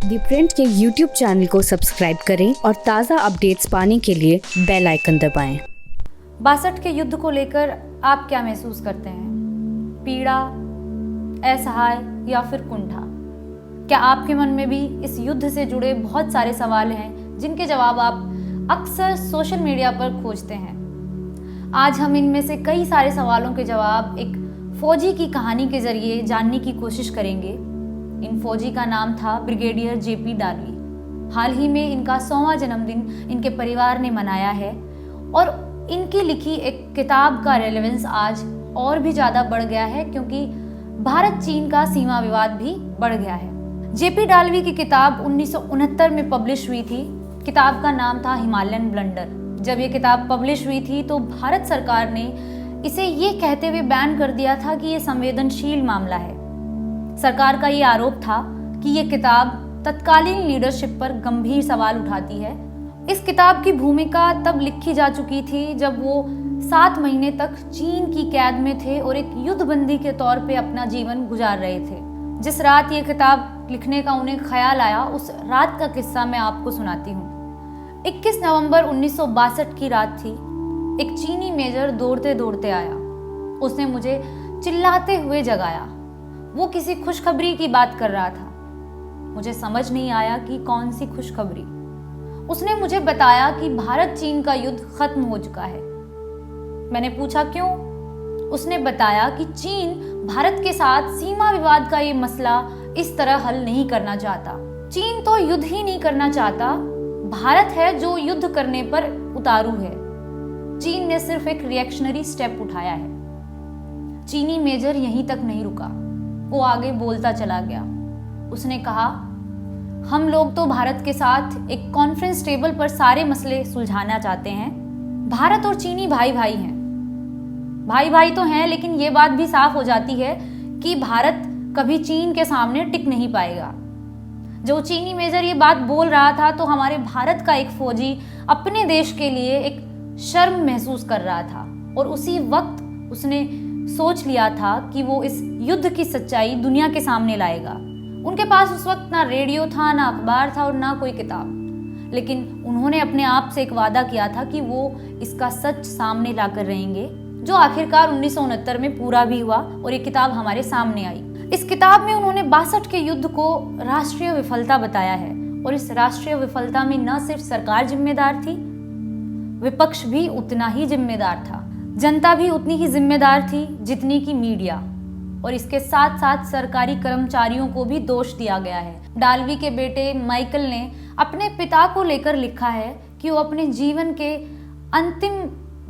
दी print के YouTube channel को subscribe करें और ताज़ा अपडेट्स पाने के लिए बेल आइकन दबाएं। 62 के युद्ध को लेकर आप क्या महसूस करते हैं? पीड़ा, असहाय या फिर कुंठा? क्या आपके मन में भी इस युद्ध से जुड़े बहुत सारे सवाल हैं जिनके जवाब आप अक्सर सोशल मीडिया पर खोजते हैं? आज हम इनमें से कई सारे सवालों के जवाब एक फौजी की कहानी के जरिए जानने की कोशिश करेंगे। इन फौजी का नाम था ब्रिगेडियर जेपी डालवी। हाल ही में इनका 100वां जन्मदिन इनके परिवार ने मनाया है और इनकी लिखी एक किताब का रेलेवेंस आज और भी ज़्यादा बढ़ गया है क्योंकि भारत चीन का सीमा विवाद भी बढ़ गया है। जेपी डालवी की किताब 1969 में पब्लिश हुई थी। किताब का नाम था हिमालयन ब्लंडर। जब ये किताब पब्लिश हुई थी तो भारत सरकार ने इसे ये कहते हुए बैन कर दिया था कि ये संवेदनशील मामला है। सरकार का ये आरोप था कि ये किताब तत्कालीन लीडरशिप पर गंभीर सवाल उठाती है। इस किताब की भूमिका तब लिखी जा चुकी थी जब वो 7 महीने तक चीन की कैद में थे और एक युद्धबंदी के तौर पे अपना जीवन गुजार रहे थे। जिस रात ये किताब लिखने का उन्हें ख्याल आया, उस रात का किस्सा मैं आपको सुनाती हूँ। 21 नवंबर 1962 की रात थी। एक चीनी मेजर दौड़ते दौड़ते आया। उसने मुझे चिल्लाते हुए जगाया। वो किसी खुशखबरी की बात कर रहा था। मुझे समझ नहीं आया कि कौन सी खुशखबरी। उसने मुझे बताया कि भारत चीन का युद्ध खत्म हो चुका है। मैंने पूछा क्यों? उसने बताया कि चीन भारत के साथ सीमा विवाद का ये मसला इस तरह हल नहीं करना चाहता। चीन तो युद्ध ही नहीं करना चाहता, भारत है जो युद्ध करने पर उतारू है। चीन ने सिर्फ एक रिएक्शनरी स्टेप उठाया है। चीनी मेजर यहीं तक नहीं रुका, वो आगे बोलता चला गया। उसने कहा, हम लोग तो भारत के साथ एक कॉन्फ्रेंस टेबल पर सारे मसले सुलझाना चाहते हैं। भारत और चीनी भाई भाई हैं। भाई भाई तो हैं, लेकिन ये बात भी साफ हो जाती है कि भारत कभी चीन के सामने टिक नहीं पाएगा। जो चीनी मेजर ये बात बोल रहा था तो हमारे भारत का एक फौजी अपने देश के लिए एक शर्म महसूस कर रहा था और उसी वक्त उसने सोच लिया था कि वो इस युद्ध की सच्चाई दुनिया के सामने लाएगा। उनके पास उस वक्त ना रेडियो था, ना अखबार था और ना कोई किताब, लेकिन उन्होंने अपने आप से एक वादा किया था कि वो इसका सच सामने लाकर रहेंगे, जो आखिरकार 1969 में पूरा भी हुआ और ये किताब हमारे सामने आई। इस किताब में उन्होंने 62 के युद्ध को राष्ट्रीय विफलता बताया है और इस राष्ट्रीय विफलता में न सिर्फ सरकार जिम्मेदार थी, विपक्ष भी उतना ही जिम्मेदार था। जनता भी उतनी ही जिम्मेदार थी जितनी की मीडिया, और इसके साथ साथ सरकारी कर्मचारियों को भी दोष दिया गया है। डालवी के बेटे माइकल ने अपने पिता को लेकर लिखा है कि वो अपने जीवन के अंतिम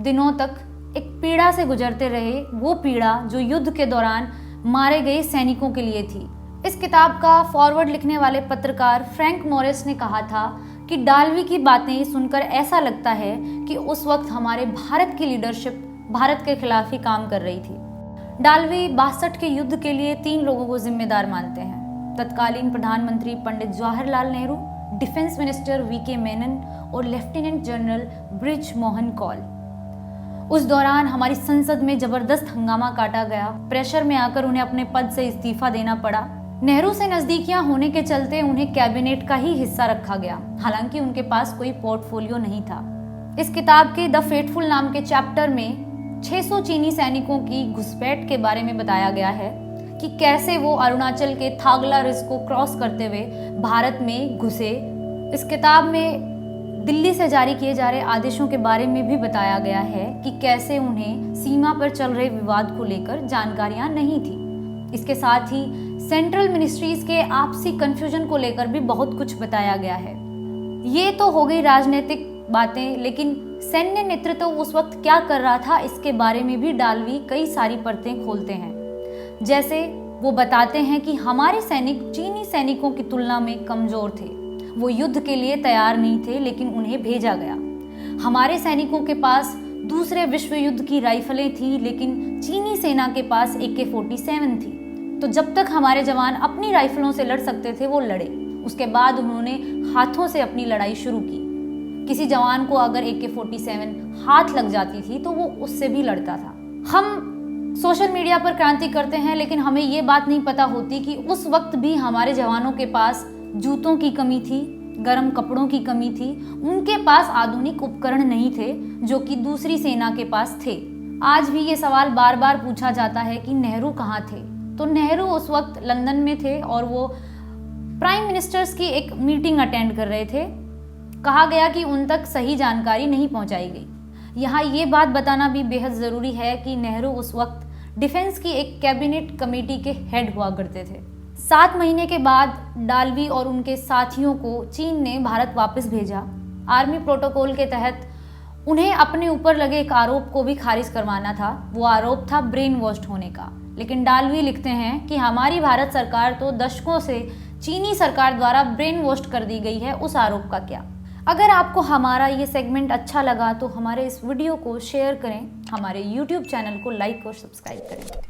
दिनों तक एक पीड़ा से गुजरते रहे, वो पीड़ा जो युद्ध के दौरान मारे गए सैनिकों के लिए थी। इस किताब का फॉरवर्ड लिखने वाले पत्रकार फ्रैंक मॉरिस ने कहा था कि डालवी की बातें सुनकर ऐसा लगता है कि उस वक्त हमारे भारत की लीडरशिप भारत के खिलाफ ही काम कर रही थी। डालवी 62 के युद्ध के लिए 3 लोगों को जिम्मेदार मानते हैं: तत्कालीन प्रधानमंत्री Pandit Jawaharlal Nehru, defence minister V K Menon और लेफ्टिनेंट जनरल ब्रिज मोहन कौल। उस दौरान हमारी संसद में जबरदस्त हंगामा काटा गया। प्रेशर में आकर उन्हें अपने पद से इस्तीफा देना पड़ा। नेहरू से नजदीकियां होने के चलते उन्हें कैबिनेट का ही हिस्सा रखा गया, हालांकि उनके पास कोई पोर्टफोलियो नहीं था। इस किताब के द फेटफुल नाम के चैप्टर में 600 चीनी सैनिकों की घुसपैठ के बारे में बताया गया है कि कैसे वो अरुणाचल के थागला रिज को क्रॉस करते हुए भारत में घुसे। इस किताब में दिल्ली से जारी किए जा रहे आदेशों के बारे में भी बताया गया है कि कैसे उन्हें सीमा पर चल रहे विवाद को लेकर जानकारियां नहीं थी। इसके साथ ही सेंट्रल मिनिस्ट्रीज के आपसी कंफ्यूजन को लेकर भी बहुत कुछ बताया गया है। ये तो हो गई राजनीतिक बातें, लेकिन सैन्य नेतृत्व उस वक्त क्या कर रहा था इसके बारे में भी डालवी कई सारी परतें खोलते हैं। जैसे वो बताते हैं कि हमारे सैनिक चीनी सैनिकों की तुलना में कमजोर थे। वो युद्ध के लिए तैयार नहीं थे, लेकिन उन्हें भेजा गया। हमारे सैनिकों के पास दूसरे विश्व युद्ध की राइफलें थी, लेकिन चीनी सेना के पास AK-47 थी। तो जब तक हमारे जवान अपनी राइफलों से लड़ सकते थे वो लड़े। उसके बाद उन्होंने हाथों से अपनी लड़ाई शुरू की। किसी जवान को अगर AK-47 हाथ लग जाती थी तो वो उससे भी लड़ता था। हम सोशल मीडिया पर क्रांति करते हैं, लेकिन हमें ये बात नहीं पता होती कि उस वक्त भी हमारे जवानों के पास जूतों की कमी थी, गर्म कपड़ों की कमी थी, उनके पास आधुनिक उपकरण नहीं थे जो कि दूसरी सेना के पास थे। आज भी ये सवाल बार बार पूछा जाता है कि नेहरू कहाँ थे। तो नेहरू उस वक्त लंदन में थे और वो प्राइम मिनिस्टर्स की एक मीटिंग अटेंड कर रहे थे। कहा गया कि उन तक सही जानकारी नहीं पहुंचाई गई। यहाँ ये बात बताना भी बेहद ज़रूरी है कि नेहरू उस वक्त डिफेंस की एक कैबिनेट कमेटी के हेड हुआ करते थे। 7 महीने के बाद डालवी और उनके साथियों को चीन ने भारत वापस भेजा। आर्मी प्रोटोकॉल के तहत उन्हें अपने ऊपर लगे एक आरोप को भी खारिज करवाना था। वो आरोप था ब्रेन वॉश्ड होने का। लेकिन डालवी लिखते हैं कि हमारी भारत सरकार तो दशकों से चीनी सरकार द्वारा ब्रेन वॉश्ड कर दी गई है, उस आरोप का क्या। अगर आपको हमारा ये सेगमेंट अच्छा लगा तो हमारे इस वीडियो को शेयर करें, हमारे YouTube चैनल को लाइक और सब्सक्राइब करें।